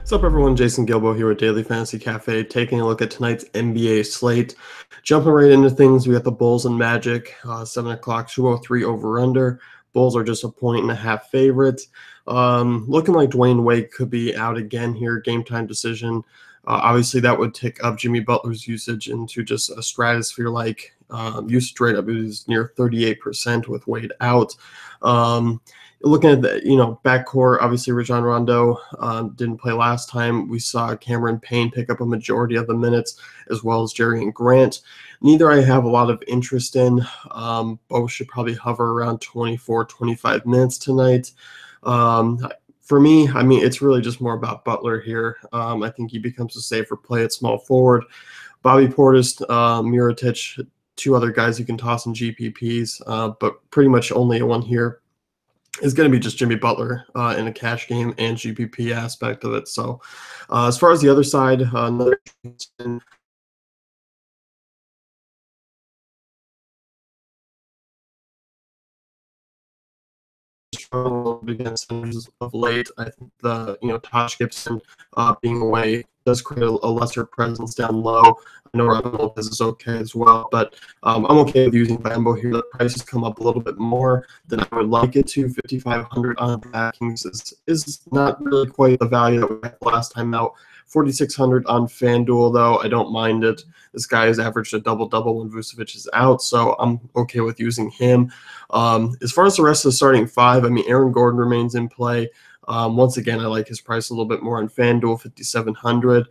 What's up, everyone? Jason Gilbo here with Daily Fantasy Cafe, taking a look at tonight's NBA slate. Jumping right into things, we got the Bulls and Magic, 7 o'clock, 203 over-under. Bulls are just a 1.5 favorites. Looking like Dwayne Wade could be out again here, game time decision. Obviously, that would tick up Jimmy Butler's usage into just a stratosphere-like usage rate. It was near 38% with Wade out. Looking at the backcourt, obviously Rajon Rondo didn't play last time. We saw Cameron Payne pick up a majority of the minutes, as well as Jerry Grant. Neither I have a lot of interest in. Both should probably hover around 24, 25 minutes tonight. For me, I mean, it's really just more about Butler here. I think he becomes a safer play at small forward. Bobby Portis, Mirotic, two other guys you can toss in GPPs, but pretty much only one here is going to be just Jimmy Butler in a cash game and GPP aspect of it. So as far as the other side, another struggle against centers of late. I think the Tosh Gibson being away does create a lesser presence down low. I know Robin Lopez is okay as well, but I'm okay with using Bambo here. The price has come up a little bit more than I would like it to. 5,500 on DraftKings is not really quite the value that we had last time out. 4,600 on FanDuel, though. I don't mind it. This guy has averaged a double-double when Vucevic is out, so I'm okay with using him. As far as the rest of the starting five, I mean, Aaron Gordon remains in play. Once again, I like his price a little bit more on FanDuel, 5,700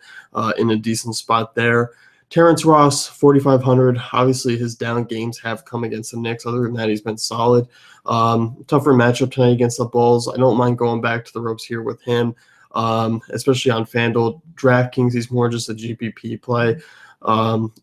in a decent spot there. Terrence Ross, 4,500. Obviously, his down games have come against the Knicks. Other than that, he's been solid. Tougher matchup tonight against the Bulls. I don't mind going back to the ropes here with him, especially on FanDuel. DraftKings, he's more just a GPP play.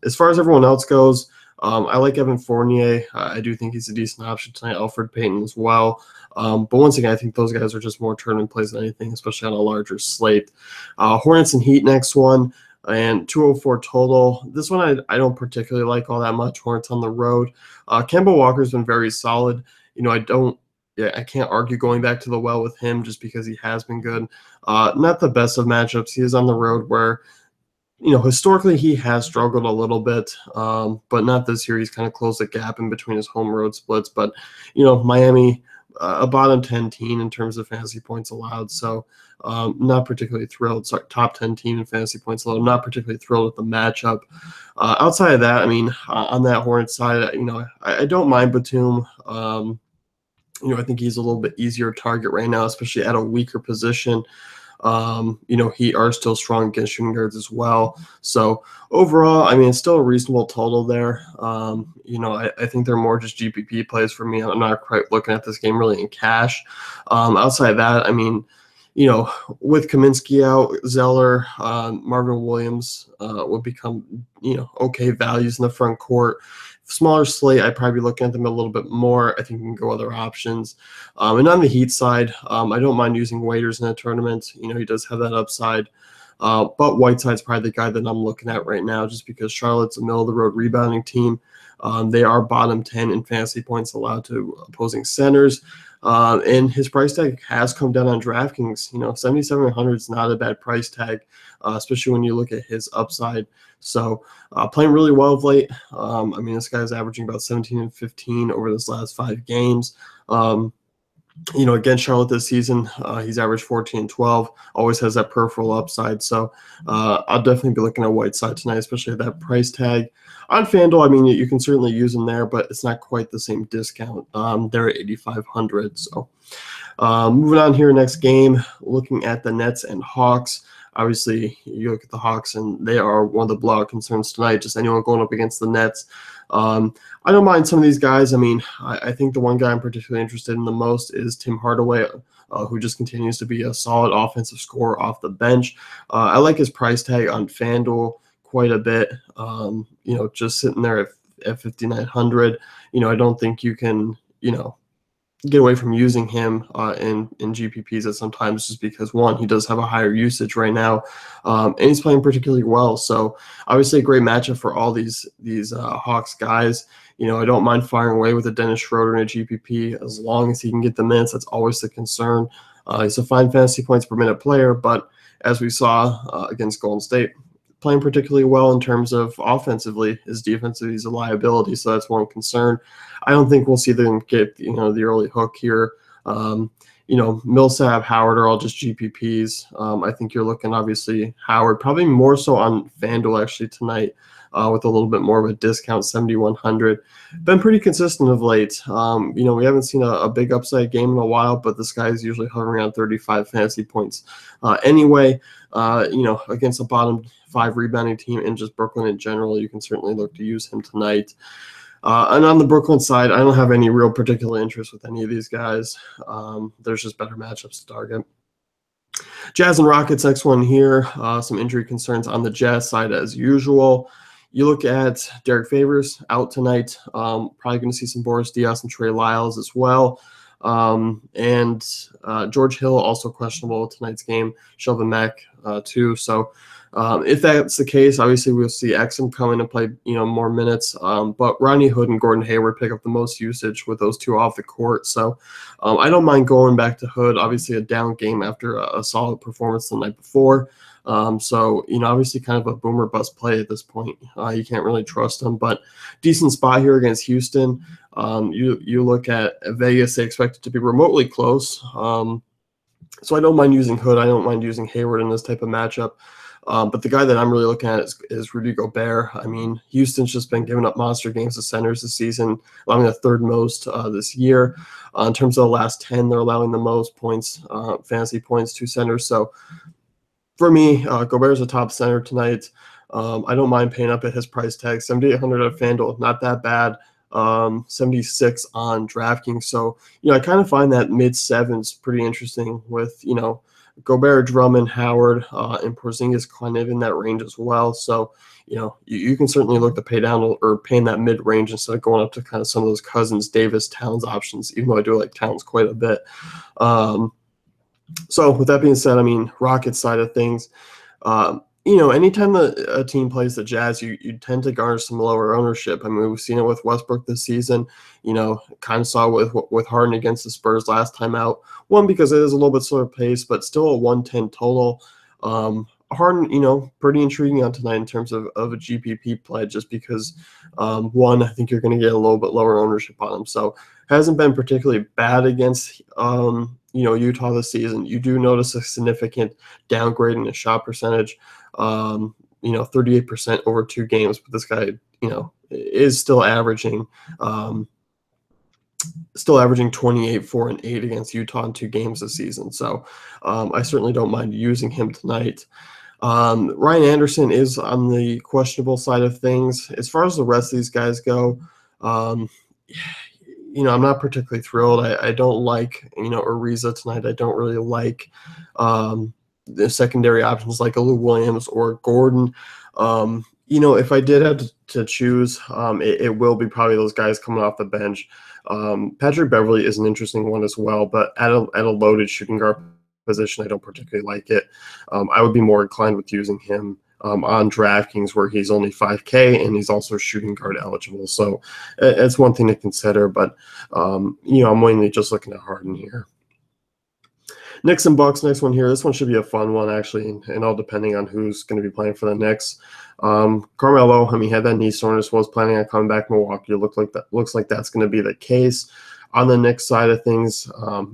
As far as everyone else goes, I like Evan Fournier. I do think he's a decent option tonight. Alfred Payton as well. But once again, I think those guys are just more tournament plays than anything, especially on a larger slate. Hornets and Heat next one, and 204 total. This one I don't particularly like all that much. Hornets on the road. Kemba Walker's been very solid. I can't argue going back to the well with him just because he has been good. Not the best of matchups. He is on the road where historically he has struggled a little bit, but not this year. He's kind of closed the gap in between his home road splits. But, Miami, a bottom 10 team in terms of fantasy points allowed. So not particularly thrilled. Sorry, top 10 team in fantasy points allowed. Not particularly thrilled with the matchup. Outside of that, I mean, on that Hornets side, I don't mind Batum. I think he's a little bit easier target right now, especially at a weaker position. Heat are still strong against shooting guards as well. So overall, I mean, it's still a reasonable total there. I think they're more just GPP plays for me. I'm not quite looking at this game really in cash. Outside of that, I mean, with Kaminsky out, Zeller, Marvin Williams would become, okay values in the front court. Smaller slate, I'd probably be looking at them a little bit more. I think you can go other options. And on the Heat side, I don't mind using Waiters in a tournament. He does have that upside. But Whiteside's probably the guy that I'm looking at right now just because Charlotte's a middle-of-the-road rebounding team. They are bottom 10 in fantasy points allowed to opposing centers. And his price tag has come down on DraftKings. 7,700 is not a bad price tag, especially when you look at his upside. So playing really well of late. I mean, this guy's averaging about 17 and 15 over this last 5 games. Against Charlotte this season, he's averaged 14 and 12, always has that peripheral upside. So I'll definitely be looking at Whiteside tonight, especially at that price tag. On FanDuel, I mean, you can certainly use him there, but it's not quite the same discount. They're at 8,500. So moving on here, next game, looking at the Nets and Hawks. Obviously, you look at the Hawks, and they are one of the blowout concerns tonight. Just anyone going up against the Nets. I don't mind some of these guys. I mean, I think the one guy I'm particularly interested in the most is Tim Hardaway, who just continues to be a solid offensive scorer off the bench. I like his price tag on FanDuel quite a bit. Just sitting there at 5,900. I don't think you can, get away from using him in GPPs at sometimes just because, one, he does have a higher usage right now, and he's playing particularly well. So obviously a great matchup for all these Hawks guys. I don't mind firing away with a Dennis Schroeder in a GPP as long as he can get the minutes. That's always the concern. He's a fine fantasy points per minute player, but as we saw against Golden State, playing particularly well in terms of offensively. His defensively is a liability, so that's one concern. I don't think we'll see them get the early hook here. Millsap, Howard are all just GPPs. I think you're looking obviously Howard, probably more so on FanDuel actually tonight with a little bit more of a discount, 7,100. Been pretty consistent of late. We haven't seen a big upside game in a while, but this guy is usually hovering around 35 fantasy points. Anyway, against a bottom 5 rebounding team and just Brooklyn in general, you can certainly look to use him tonight. And on the Brooklyn side, I don't have any real particular interest with any of these guys. There's just better matchups to target. Jazz and Rockets, next one here. Some injury concerns on the Jazz side as usual. You look at Derek Favors out tonight. Probably going to see some Boris Diaw and Trey Lyles as well. And George Hill also questionable tonight's game. Shelvin Mack too. So if that's the case, obviously we'll see Exum come in and play more minutes. But Rodney Hood and Gordon Hayward pick up the most usage with those two off the court. So I don't mind going back to Hood. Obviously a down game after a solid performance the night before. Obviously kind of a boomer bust play at this point. You can't really trust him, but decent spot here against Houston. You look at Vegas, they expect it to be remotely close. So I don't mind using Hood. I don't mind using Hayward in this type of matchup. But the guy that I'm really looking at is Rudy Gobert. I mean, Houston's just been giving up monster games to centers this season, allowing the third most this year. In terms of the last 10, they're allowing the most points, fantasy points to centers. So for me, Gobert's a top center tonight. I don't mind paying up at his price tag, 7,800 at FanDuel, not that bad. 76 on DraftKings. So, I kind of find that mid-sevens pretty interesting with, Gobert, Drummond, Howard, and Porzingis kind of in that range as well. So, you can certainly look to pay down or pay in that mid-range instead of going up to kind of some of those Cousins, Davis, Towns options, even though I do like Towns quite a bit. So with that being said, I mean, Rockets side of things, anytime a team plays the Jazz, you tend to garner some lower ownership. I mean, we've seen it with Westbrook this season. Kind of saw with Harden against the Spurs last time out. One, because it is a little bit slower pace, but still a 110 total. Harden, pretty intriguing on tonight in terms of a GPP play, just because, one, I think you're going to get a little bit lower ownership on him. So hasn't been particularly bad against, Utah this season. You do notice a significant downgrade in his shot percentage, 38% over 2 games, but this guy, is still averaging 28, 4, and 8 against Utah in 2 games this season. So I certainly don't mind using him tonight. Ryan Anderson is on the questionable side of things. As far as the rest of these guys go, I'm not particularly thrilled. I don't like, Ariza tonight. I don't really like the secondary options like Lou Williams or Gordon. If I did have to choose, it will be probably those guys coming off the bench. Patrick Beverley is an interesting one as well, but at a loaded shooting guard position, I don't particularly like it. I would be more inclined with using him on DraftKings, where he's only 5K and he's also shooting guard eligible. So it's one thing to consider, but I'm mainly just looking at Harden here. Knicks and Bucks, next one here. This one should be a fun one, actually, and all depending on who's going to be playing for the Knicks. Carmelo, had that knee soreness, was planning on coming back to Milwaukee. Looks like that's going to be the case. On the Knicks side of things,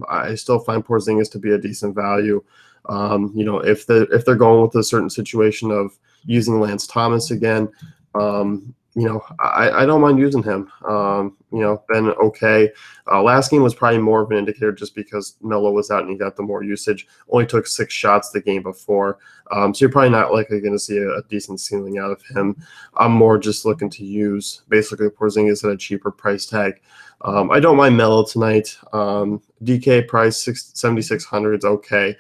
I still find Porzingis to be a decent value. If they're going with a certain situation of using Lance Thomas again, I don't mind using him. Been okay. Last game was probably more of an indicator just because Melo was out and he got the more usage. Only took 6 shots the game before. So you're probably not likely going to see a decent ceiling out of him. I'm more just looking to use basically Porzingis at a cheaper price tag. I don't mind Melo tonight. DK price 7,600 is okay.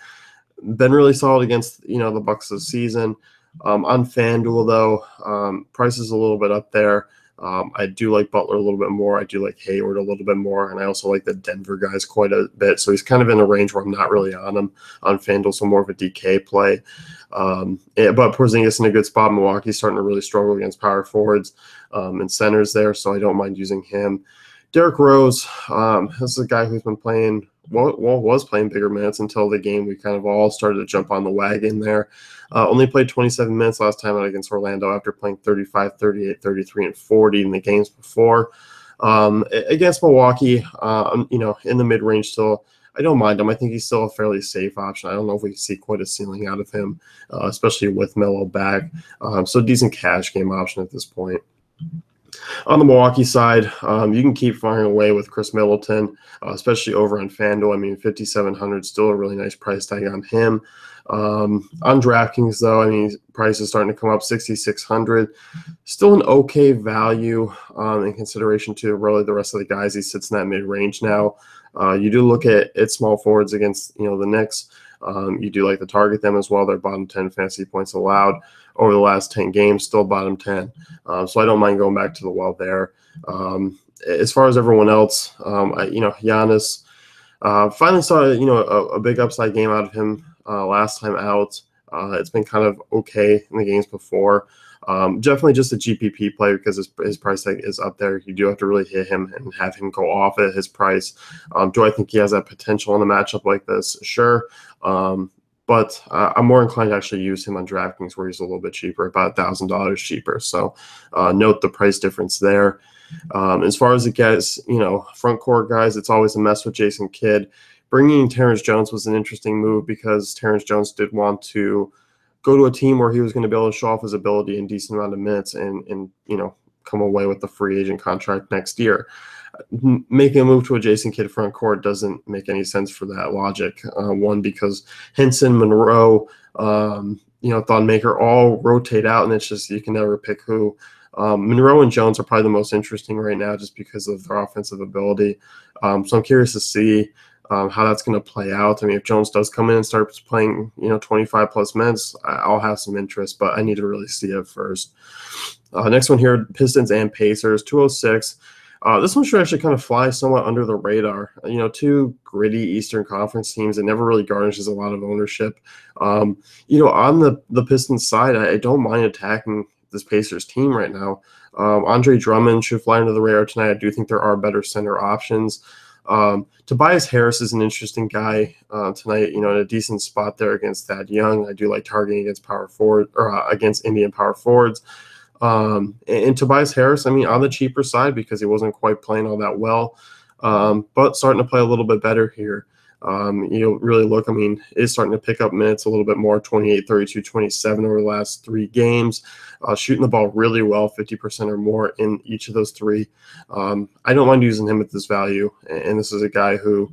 Been really solid against the Bucks this season. On FanDuel though, price is a little bit up there. I do like Butler a little bit more. I do like Hayward a little bit more, and I also like the Denver guys quite a bit. So he's kind of in a range where I'm not really on him on FanDuel, so more of a DK play. But Porzingis in a good spot. Milwaukee's starting to really struggle against power forwards and centers there, so I don't mind using him. Derrick Rose, this is a guy who's been playing was playing bigger minutes until the game we kind of all started to jump on the wagon there. Only played 27 minutes last time out against Orlando after playing 35, 38, 33, and 40 in the games before. Against Milwaukee, in the mid-range still, I don't mind him. I think he's still a fairly safe option. I don't know if we see quite a ceiling out of him, especially with Melo back. So decent cash game option at this point. On the Milwaukee side, you can keep firing away with Chris Middleton, especially over on FanDuel. I mean, 5,700 still a really nice price tag on him. On DraftKings, though, I mean, price is starting to come up, 6,600. Still an okay value in consideration to really the rest of the guys. He sits in that mid-range now. You do look at small forwards against the Knicks. You do like to target them as well. They're bottom 10 fantasy points allowed over the last 10 games, still bottom 10. So I don't mind going back to the well there. As far as everyone else, Giannis finally saw a big upside game out of him last time out. It's been kind of okay in the games before. Definitely just a GPP play because his price tag is up there. You do have to really hit him and have him go off at his price. Do I think he has that potential in a matchup like this? Sure. But I'm more inclined to actually use him on DraftKings where he's a little bit cheaper, about $1,000 cheaper. So note the price difference there. As far as it gets, front court guys, it's always a mess with Jason Kidd. Bringing in Terrence Jones was an interesting move because Terrence Jones did want to go to a team where he was going to be able to show off his ability in decent amount of minutes and come away with the free agent contract next year. Making a move to a Jason Kidd front court doesn't make any sense for that logic. One, because Henson, Monroe, Thonmaker all rotate out, and it's just you can never pick who. Monroe and Jones are probably the most interesting right now just because of their offensive ability. So I'm curious to see how that's going to play out. I mean, if Jones does come in and starts playing, 25 plus minutes, I'll have some interest, but I need to really see it first. Next one here, Pistons and Pacers, 206. This one should actually kind of fly somewhat under the radar. Two gritty Eastern Conference teams. It never really garnishes a lot of ownership. On the Pistons side, I don't mind attacking this Pacers team right now. Andre Drummond should fly under the radar tonight. I do think there are better center options. Tobias Harris is an interesting guy tonight, in a decent spot there against Thad Young. I do like targeting against power forward or against Indian power forwards. And Tobias Harris, I mean, on the cheaper side because he wasn't quite playing all that well, but starting to play a little bit better here. Really look, I mean, is starting to pick up minutes a little bit more, 28, 32, 27 over the last 3 games, shooting the ball really well, 50% or more in each of those 3. I don't mind using him at this value, and this is a guy who,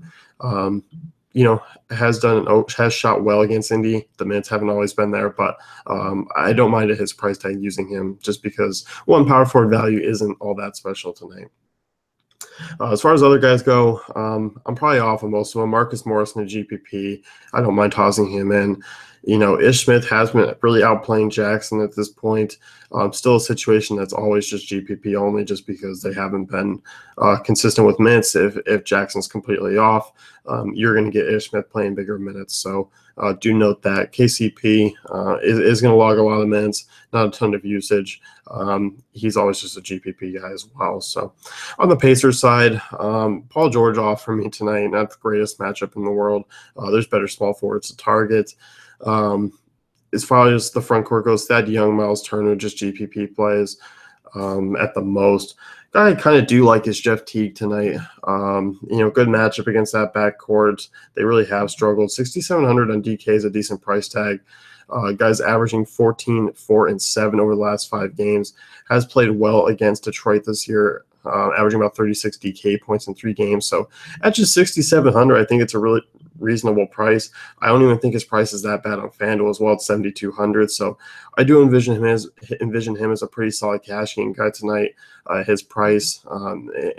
has shot well against Indy. The minutes haven't always been there, but I don't mind at his price tag using him just because, one, power forward value isn't all that special tonight. As far as other guys go, I'm probably off on most of them. Marcus Morris in a GPP, I don't mind tossing him in. Ish Smith has been really outplaying Jackson at this point. Still a situation that's always just GPP only just because they haven't been consistent with minutes. If Jackson's completely off, you're going to get Ish Smith playing bigger minutes. So do note that KCP is going to log a lot of minutes, not a ton of usage. He's always just a GPP guy as well. So on the Pacers side, Paul George off for me tonight. Not the greatest matchup in the world. There's better small forwards to target. As far as the front court goes, Thad Young, Miles Turner, just GPP plays at the most. Guy I kind of do like is Jeff Teague tonight. Good matchup against that backcourt. They really have struggled. 6,700 on DK is a decent price tag. Guys averaging 14, 4, and 7 over the last 5 games. Has played well against Detroit this year, averaging about 36 DK points in 3 games. So at just 6,700, I think it's a really reasonable price. I don't even think his price is that bad on FanDuel as well. It's 7,200. So I do envision him as a pretty solid cash game guy tonight. His price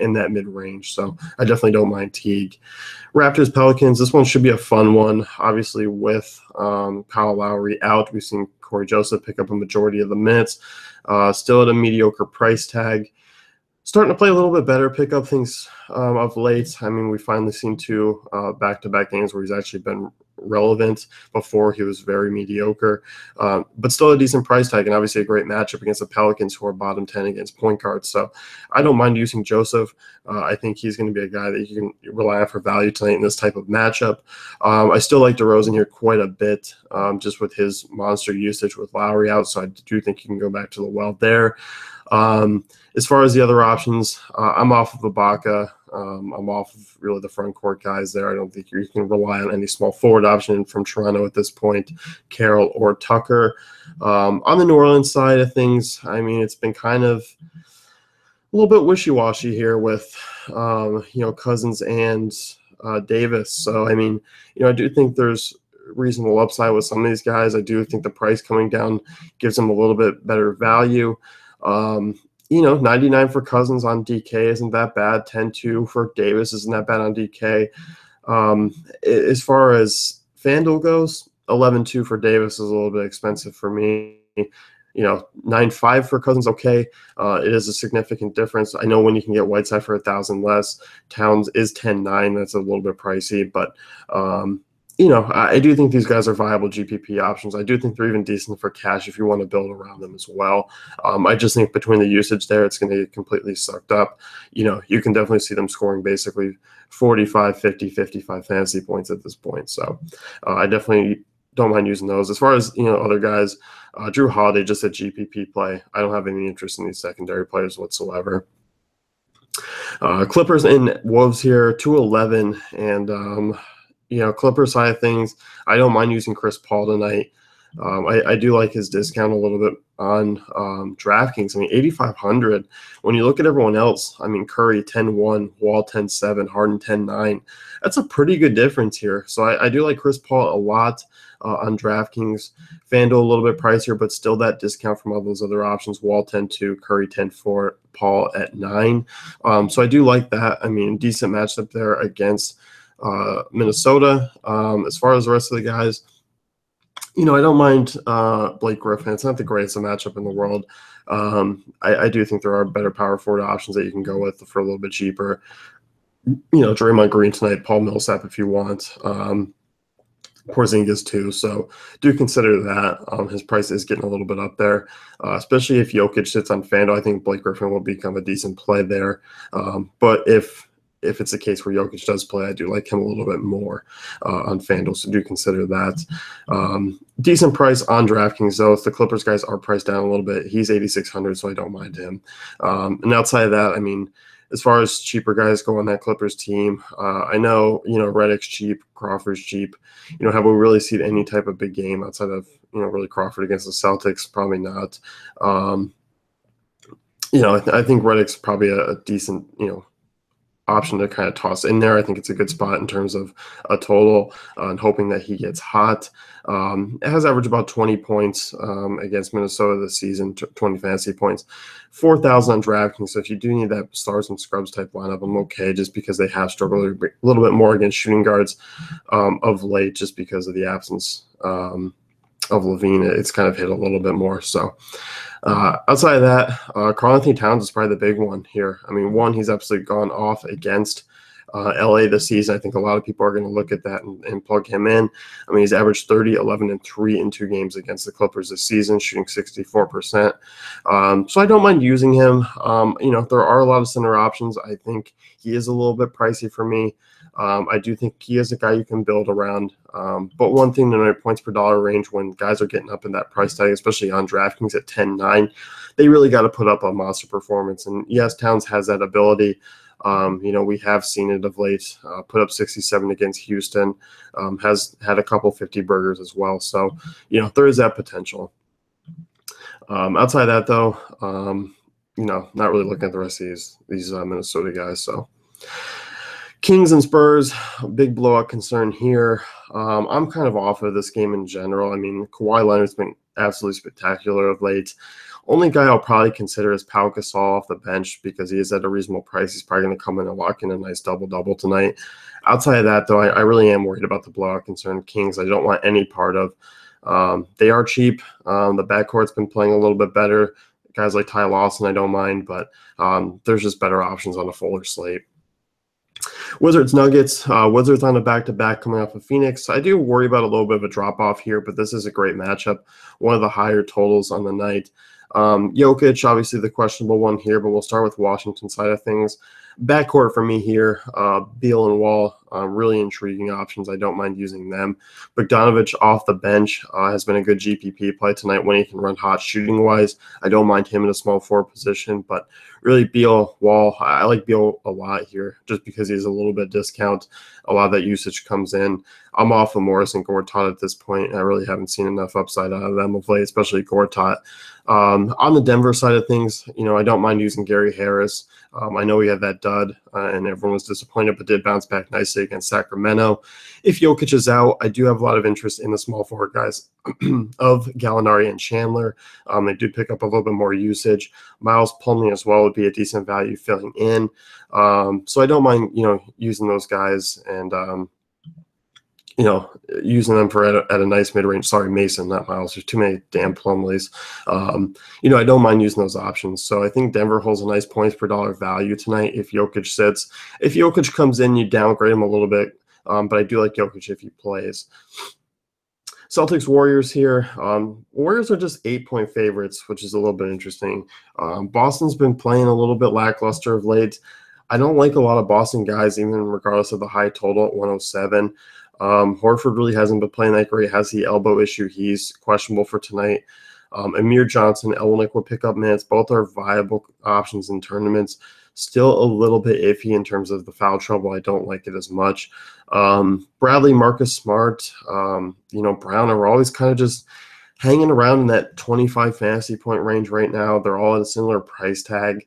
in that mid range. So I definitely don't mind Teague. Raptors Pelicans. This one should be a fun one. Obviously with Kyle Lowry out, we've seen Corey Joseph pick up a majority of the minutes. Still at a mediocre price tag. Starting to play a little bit better, pick up things of late. I mean, we finally seen 2 back-to-back games where he's actually been relevant. Before, he was very mediocre, but still a decent price tag, and obviously a great matchup against the Pelicans, who are bottom 10 against point guards. So I don't mind using Joseph. I think he's going to be a guy that you can rely on for value tonight in this type of matchup. I still like DeRozan here quite a bit, just with his monster usage with Lowry out, so I do think you can go back to the well there. As far as the other options, I'm off of Ibaka. I'm off of really the front court guys there. I don't think you can rely on any small forward option from Toronto at this point, Carroll or Tucker. On the New Orleans side of things, I mean, it's been kind of a little bit wishy-washy here with, Cousins and Davis. So, I mean, I do think there's reasonable upside with some of these guys. I do think the price coming down gives them a little bit better value. 99 for Cousins on DK isn't that bad. 10-2 for Davis isn't that bad on DK. As far as FanDuel goes, 11-2 for Davis is a little bit expensive for me. 9-5 for Cousins, okay. It is a significant difference. I know when you can get Whiteside for 1,000 less. Towns is 10-9. That's a little bit pricey, but I do think these guys are viable GPP options. I do think they're even decent for cash if you want to build around them as well. I just think between the usage there, it's going to get completely sucked up. You can definitely see them scoring basically 45, 50, 55 fantasy points at this point. So I definitely don't mind using those. As far as, other guys, Drew Holiday, just a GPP play. I don't have any interest in these secondary players whatsoever. Clippers and Wolves here, 211, and Clippers side of things, I don't mind using Chris Paul tonight. I do like his discount a little bit on DraftKings. I mean, 8,500. When you look at everyone else, I mean, Curry 10-1, Wall 10-7, Harden 10-9. That's a pretty good difference here. So I do like Chris Paul a lot on DraftKings. FanDuel a little bit pricier, but still that discount from all those other options. Wall 10-2, Curry 10-4, Paul at 9. So I do like that. I mean, decent matchup there against Minnesota. As far as the rest of the guys, I don't mind Blake Griffin. It's not the greatest matchup in the world. I do think there are better power forward options that you can go with for a little bit cheaper. Draymond Green tonight, Paul Millsap if you want. Porzingis too, so do consider that. His price is getting a little bit up there, especially if Jokic sits on FanDuel. I think Blake Griffin will become a decent play there. But if it's a case where Jokic does play, I do like him a little bit more on FanDuel, so do consider that. Decent price on DraftKings, though. If the Clippers guys are priced down a little bit, he's 8,600, so I don't mind him. And outside of that, I mean, as far as cheaper guys go on that Clippers team, I know, Redick's cheap, Crawford's cheap. Have we really seen any type of big game outside of, really Crawford against the Celtics? Probably not. I think Redick's probably a decent, option to kind of toss in there. I think it's a good spot in terms of a total and hoping that he gets hot. It has averaged about 20 points against Minnesota this season, 20 fantasy points, 4,000 on DraftKings. So if you do need that stars and scrubs type lineup, I'm okay, just because they have struggled a little bit more against shooting guards of late, just because of the absence of Levine. It's kind of hit a little bit more. So outside of that, Karl-Anthony Towns is probably the big one here. I mean, one, he's absolutely gone off against LA this season. I think a lot of people are going to look at that and plug him in. I mean, he's averaged 30, 11, and 3 in 2 games against the Clippers this season, shooting 64%. So I don't mind using him. There are a lot of center options. I think he is a little bit pricey for me. I do think he is a guy you can build around. But one thing in my points per dollar range, when guys are getting up in that price tag, especially on DraftKings at 10-9, they really got to put up a monster performance. And yes, Towns has that ability. We have seen it of late, put up 67 against Houston, has had a couple 50 burgers as well. So, there is that potential. Outside of that, though, not really looking at the rest of these Minnesota guys. So Kings and Spurs, big blowout concern here. I'm kind of off of this game in general. I mean, Kawhi Leonard's been absolutely spectacular of late. Only guy I'll probably consider is Pau Gasol off the bench, because he is at a reasonable price. He's probably going to come in and lock in a nice double-double tonight. Outside of that, though, I really am worried about the blowout concern. Kings, I don't want any part of. They are cheap. The backcourt's been playing a little bit better. Guys like Ty Lawson, I don't mind, but there's just better options on a fuller slate. Wizards Nuggets. Wizards on a back-to-back coming off of Phoenix. I do worry about a little bit of a drop-off here, but this is a great matchup. One of the higher totals on the night. Jokic, obviously the questionable one here, but we'll start with Washington side of things. Backcourt for me here, Beal and Wall, really intriguing options. I don't mind using them. Bogdanovic off the bench has been a good GPP play tonight when he can run hot shooting-wise. I don't mind him in a small forward position, but really Beal, Wall, I like Beal a lot here just because he's a little bit discount. A lot of that usage comes in. I'm off of Morris and Gortat at this point. I really haven't seen enough upside out of them of late, especially Gortat. On the Denver side of things, I don't mind using Gary Harris. I know he had that dud, and everyone was disappointed, but did bounce back nicely against Sacramento. If Jokic is out, I do have a lot of interest in the small forward guys of Gallinari and Chandler. They do pick up a little bit more usage. Miles Plumlee as well would be a decent value filling in. So I don't mind, using those guys and using them for at a nice mid-range. Sorry, Mason, not Miles. There's too many damn Plumlees. I don't mind using those options. So I think Denver holds a nice points per dollar value tonight if Jokic sits. If Jokic comes in, you downgrade him a little bit. But I do like Jokic if he plays. Celtics Warriors here. Warriors are just 8-point favorites, which is a little bit interesting. Boston's been playing a little bit lackluster of late. I don't like a lot of Boston guys, even regardless of the high total at 107. Horford really hasn't been playing that great. Has the elbow issue. He's questionable for tonight. Amir Johnson, Elnick will pick up minutes. Both are viable options in tournaments. Still a little bit iffy in terms of the foul trouble. I don't like it as much. Bradley, Marcus Smart, Brown are always kind of just hanging around in that 25 fantasy point range right now. They're all at a similar price tag.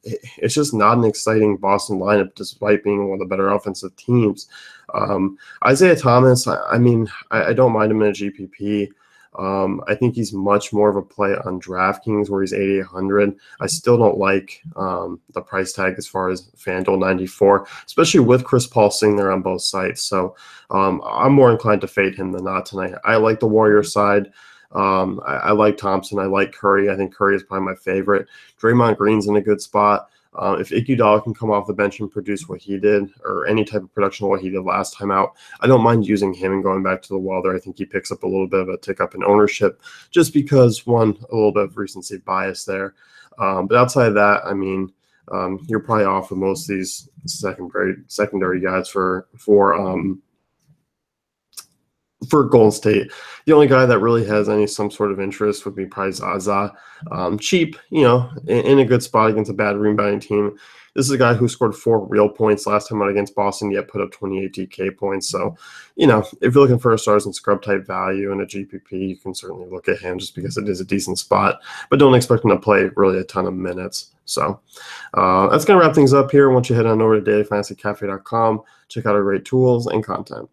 It's just not an exciting Boston lineup despite being one of the better offensive teams. Isaiah Thomas, I don't mind him in a GPP. I think he's much more of a play on DraftKings where he's 8,800. I still don't like the price tag as far as FanDuel 94, especially with Chris Paul sitting there on both sides. So I'm more inclined to fade him than not tonight. I like the Warriors side. I like Thompson. I like Curry. I think Curry is probably my favorite. Draymond Green's in a good spot. If Iguodala can come off the bench and produce what he did, or any type of production of what he did last time out, I don't mind using him and going back to the well there. I think he picks up a little bit of a tick up in ownership just because, one, a little bit of recency bias there. But outside of that, you're probably off of most of these secondary guys for Golden State. The only guy that really has some sort of interest would be probably Zaza. Cheap, in a good spot against a bad rebounding team. This is a guy who scored 4 real points last time out against Boston, yet put up 28 DK points. So, if you're looking for a stars and scrub type value in a GPP, you can certainly look at him just because it is a decent spot, but don't expect him to play really a ton of minutes. So that's going to wrap things up here. I want you to head on over to dailyfantasycafe.com, check out our great tools and content.